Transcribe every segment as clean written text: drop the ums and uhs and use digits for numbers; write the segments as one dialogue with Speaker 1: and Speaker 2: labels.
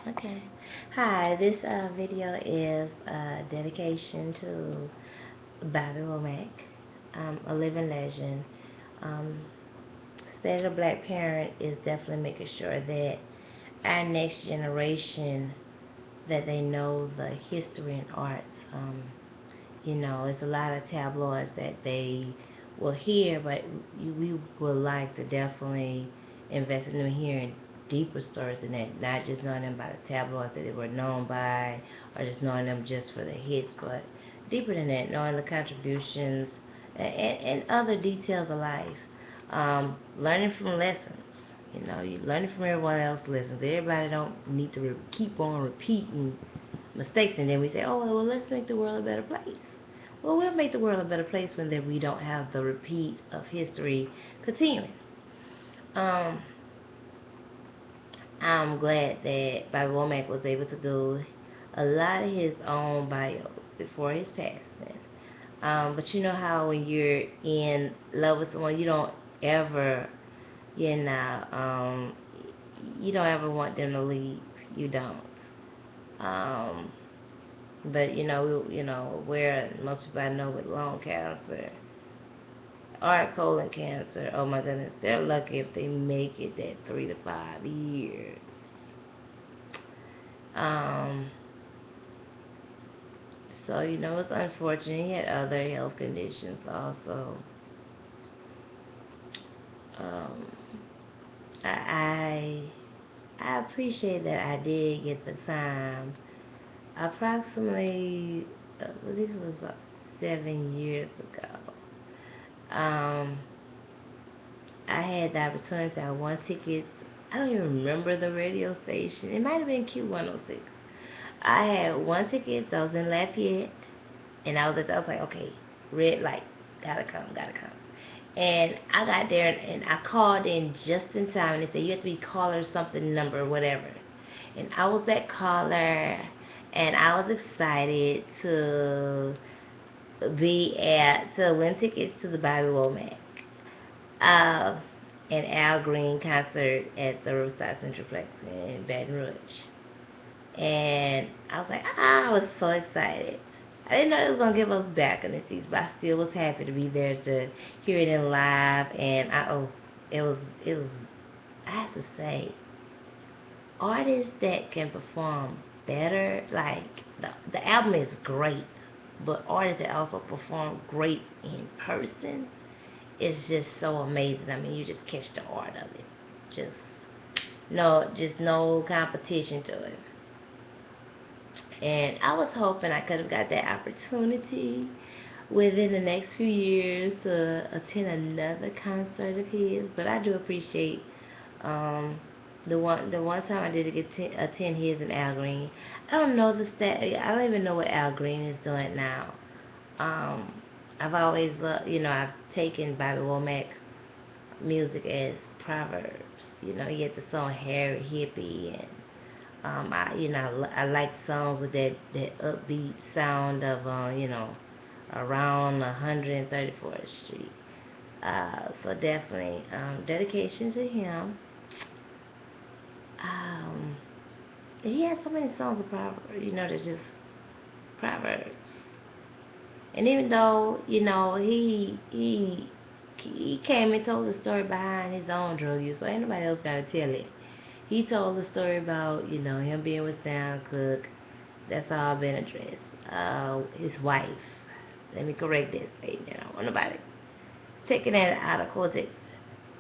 Speaker 1: Okay. Hi, this video is a dedication to Bobby Womack, a living legend. Um, State of the Black Parent is definitely making sure that our next generation, that they know the history and arts. It's a lot of tabloids that they will hear, but we would like to definitely invest in them hearing deeper stories than that, not just knowing them by the tabloids that they were known by, or just knowing them just for the hits, but deeper than that, knowing the contributions and other details of life. Learning from lessons. You learning from everyone else's lessons. Everybody don't need to keep on repeating mistakes, and then we say, oh, well, let's make the world a better place. Well, we'll make the world a better place when we don't have the repeat of history continuing. Um, I'm glad that Bobby Womack was able to do a lot of his own bios before his passing. But you know how when you're in love with someone, you don't ever, you know, um, you don't ever want them to leave. You don't. Um, but where most people I know with lung cancer or colon cancer, oh my goodness, they're lucky if they make it that 3 to 5 years. Um, so it's unfortunate. He had other health conditions also. Um, I I appreciate that I did get the time. Approximately, I believe it was about 7 years ago. Um, I had the opportunity. I won tickets. I don't even remember the radio station. It might have been Q106. I had one ticket. I was in Lafayette, and I was like, okay, red light, gotta come, gotta come. And I got there, and I called in just in time. And they said you have to be caller something number whatever. And I was that caller, and I was excited to win tickets to the Bobby Womack uh, and Al Green concert at the Riverside Centralplex in Baton Rouge. And I was like, I was so excited. I didn't know it was gonna give us back in the seats, but I still was happy to be there to hear it in live. And it was. I have to say, artists that can perform better, like the album is great, but artists that also perform great in person is just so amazing. I mean, you just catch the art of it. Just no competition to it. And I was hoping I could have got that opportunity within the next few years to attend another concert of his. But I do appreciate um, the one time I did get attend his and Al Green. I don't know the stat. I don't even know what Al Green is doing now. Um, I've always I've taken Bobby Womack music as proverbs. He had the song Harry Hippie, and I like songs with that upbeat sound of around 134th Street. So definitely dedication to him. Um, he has so many songs of proverbs. That's just proverbs. And even though he came and told the story behind his own drug use, so ain't nobody else gotta tell it. He told the story about him being with Sam Cooke. That's all been addressed. His wife. Let me correct that statement. I don't want nobody taking that out of context.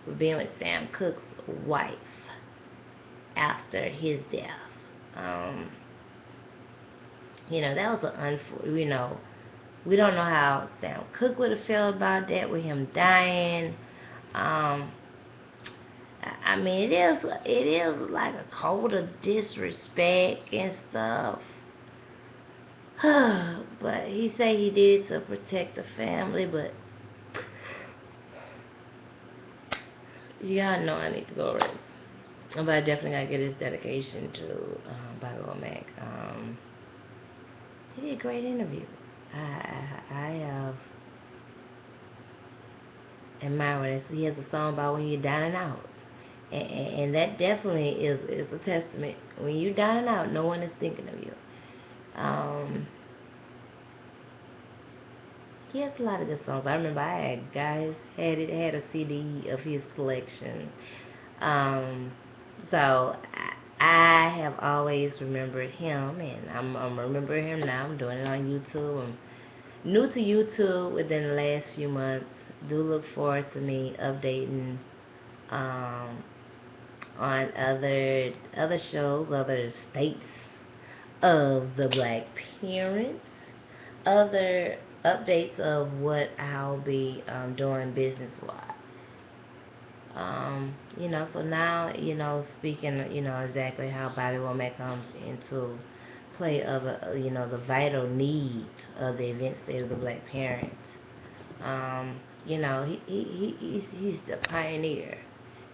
Speaker 1: For being with Sam Cooke's wife after his death. Um, that was we don't know how Sam Cooke would have felt about that with him dying. Um, I mean, it is like a code of disrespect and stuff. But he said he did it to protect the family, but y'all know I need to go rest. But I definitely gotta get his dedication to Bobby Womack. He did great interviews. I have admired it. He has a song about when you're down and out. And that definitely is a testament. When you're down and out, no one is thinking of you. He has a lot of good songs. I remember I had guys had a CD of his collection. Um, so I have always remembered him, and I'm remembering him now. I'm doing it on YouTube. I'm new to YouTube within the last few months. Do look forward to me updating um, on other shows, other states of the Black parents, other updates of what I'll be doing business-wise. So now, speaking, exactly how Bobby Womack comes into play of, the vital need of the event state of the Black parents. He's the pioneer.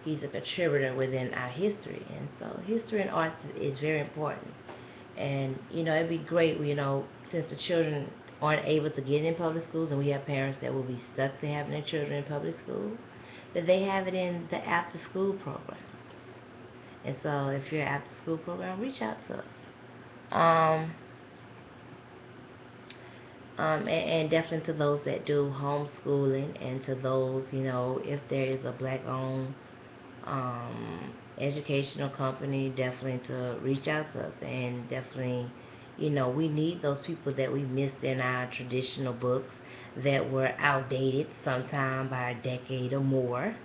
Speaker 1: He's a contributor within our history, and so history and arts is very important. And it'd be great, since the children aren't able to get in public schools, and we have parents that will be stuck to having their children in public school, that they have it in the after-school programs. And so, if you're an after-school program, reach out to us. And definitely to those that do homeschooling, and to those, if there is a Black-owned educational company, definitely to reach out to us. And definitely, we need those people that we missed in our traditional books that were outdated sometime by a decade or more.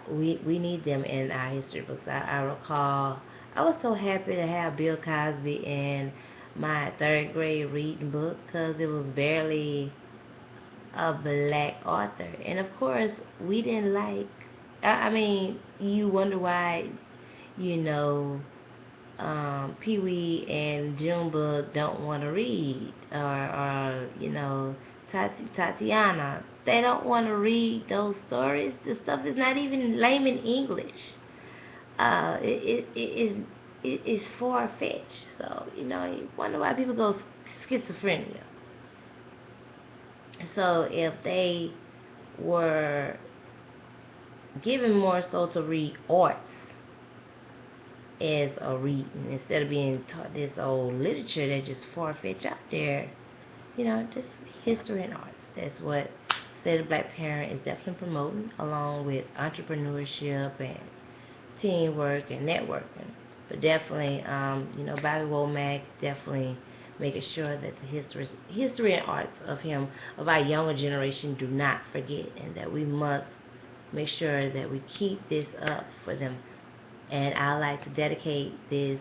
Speaker 1: We need them in our history books. I recall I was so happy to have Bill Cosby in my third grade reading book, because it was barely a Black author. And of course, we didn't like, I mean, you wonder why, you know, Pee Wee and Junebug don't want to read, or Tatiana. They don't want to read those stories. The stuff is not even layman English. It is far fetched. So you wonder why people go schizophrenia. So if they were given more so to read arts as a reading, instead of being taught this old literature that's just far-fetched out there, just history and arts. That's what State of Black Parent is definitely promoting, along with entrepreneurship and teamwork and networking. But definitely, Bobby Womack, definitely making sure that the history and arts of him, of our younger generation, do not forget, and that we must make sure that we keep this up for them. And I like to dedicate this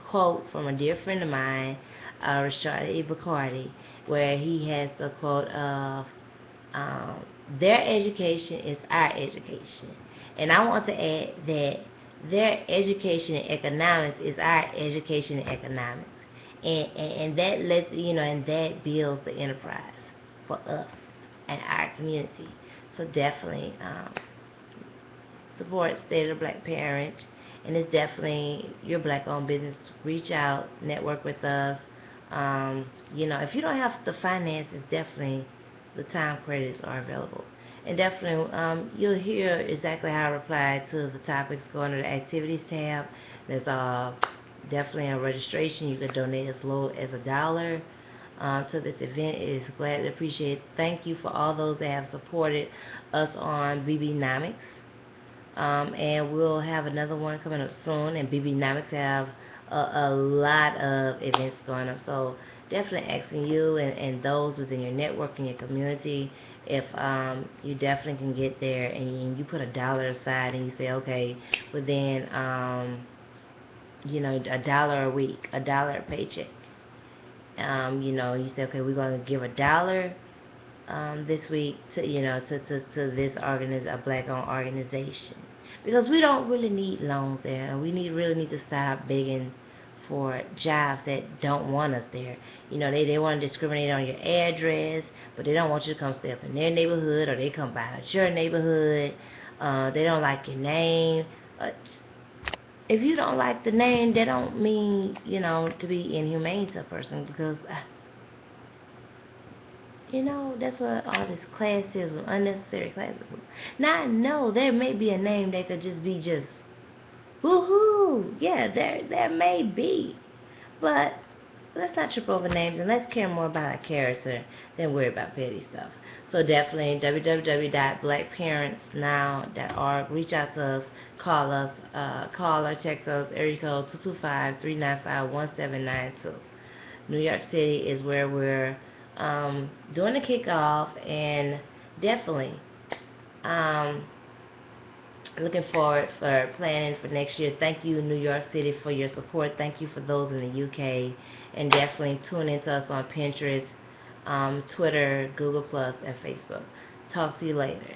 Speaker 1: quote from a dear friend of mine, Rashad Ibacardi, where he has the quote of, their education is our education. And I want to add that their education in economics is our education in economics. And that lets, and that builds the enterprise for us and our community. So definitely, support State of Black Parent, and it's definitely your Black-owned business. Reach out, network with us. If you don't have the finances, definitely the time credits are available. And definitely, you'll hear exactly how I reply to the topics. Go under the Activities tab. There's definitely a registration. You can donate as low as $1 to this event. It is gladly appreciated. Thank you for all those that have supported us on BBnomics. And we'll have another one coming up soon. And BBnomics have a lot of events going up. So definitely asking you and those within your network and your community, if you definitely can get there, and you put $1 aside, and you say, okay, within $1 a week, $1 a paycheck. You say, okay, we're going to give $1 this week to to this a Black-owned organization, because we don't really need loans there, and we really need to stop begging for jobs that don't want us there. They want to discriminate on your address, but they don't want you to come stay up in their neighborhood, or they come by at your neighborhood. They don't like your name. If you don't like the name, that don't mean to be inhumane to a person, because You know, that's what all this classism, unnecessary classism. Now I know there may be a name that could just be just woohoo. Yeah, there may be. But let's not trip over names and let's care more about our character than worry about petty stuff. So definitely www.blackparentsnow.org. Reach out to us, call or text us, area code 225-395-1792. New York City is where we're doing the kickoff, and definitely um, looking forward for planning for next year. Thank you, New York City, for your support. Thank you for those in the UK, and definitely tune into us on Pinterest, Twitter, Google Plus, and Facebook. Talk to you later.